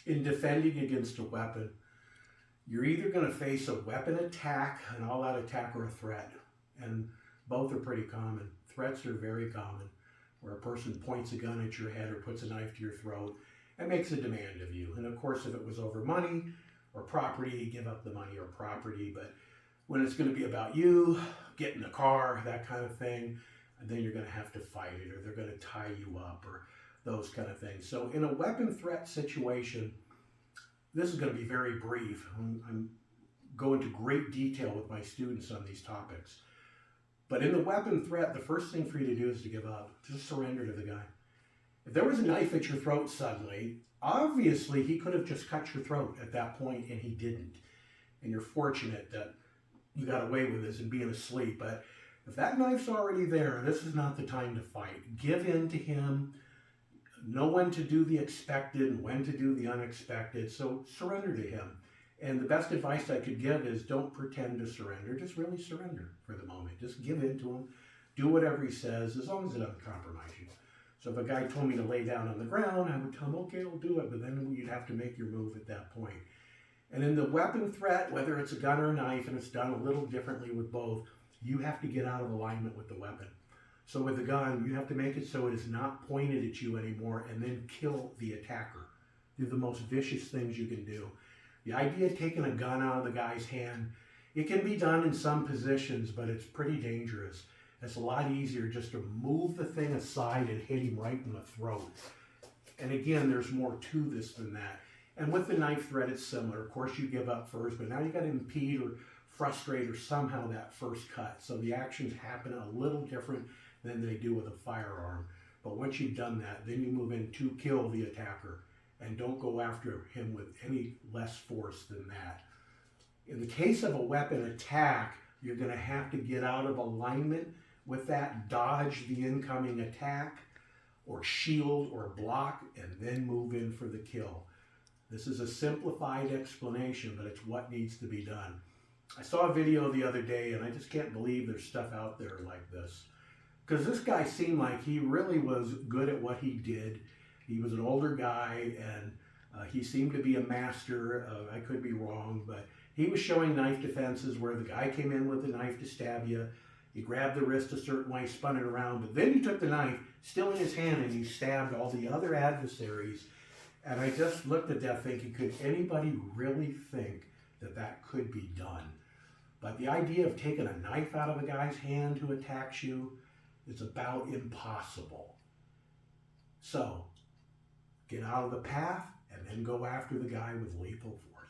In defending against a weapon, you're either going to face a weapon attack, an all-out attack, or a threat. And both are pretty common. Threats are very common, where a person points a gun at your head or puts a knife to your throat and makes a demand of you. And of course, if it was over money or property, give up the money or property. But when it's going to be about you, get in a car, that kind of thing, and then you're going to have to fight it, or they're going to tie you up, or those kind of things. So in a weapon threat situation, this is going to be very brief. I'm going into great detail with my students on these topics. But in the weapon threat, the first thing for you to do is to give up. Just surrender to the guy. If there was a knife at your throat suddenly, obviously he could have just cut your throat at that point, and he didn't. And you're fortunate that you got away with this and being asleep. But if that knife's already there, this is not the time to fight. Give in to him. Know when to do the expected and when to do the unexpected. So surrender to him. And the best advice I could give is don't pretend to surrender. Just really surrender for the moment. Just give in to him. Do whatever he says, as long as it doesn't compromise you. So if a guy told me to lay down on the ground, I would tell him, okay, I'll do it. But then you'd have to make your move at that point. And in the weapon threat, whether it's a gun or a knife, and it's done a little differently with both, you have to get out of alignment with the weapon. So with the gun, you have to make it so it is not pointed at you anymore, and then kill the attacker. They're the most vicious things you can do. The idea of taking a gun out of the guy's hand, it can be done in some positions, but it's pretty dangerous. It's a lot easier just to move the thing aside and hit him right in the throat. And again, there's more to this than that. And with the knife threat, it's similar. Of course, you give up first, but now you got to impede or frustrate or somehow that first cut. So the actions happen a little different than they do with a firearm. But once you've done that, then you move in to kill the attacker. And don't go after him with any less force than that. In the case of a weapon attack, you're going to have to get out of alignment with that, dodge the incoming attack, or shield or block, and then move in for the kill. This is a simplified explanation, but it's what needs to be done. I saw a video the other day, and I just can't believe there's stuff out there like this. Because this guy seemed like he really was good at what he did. He was an older guy, and he seemed to be a master. I could be wrong, but he was showing knife defenses where the guy came in with a knife to stab you. He grabbed the wrist a certain way, spun it around, but then he took the knife, still in his hand, and he stabbed all the other adversaries. And I just looked at that thinking, could anybody really think that that could be done? But the idea of taking a knife out of a guy's hand who attacks you is about impossible. So, get out of the path and then go after the guy with lethal force.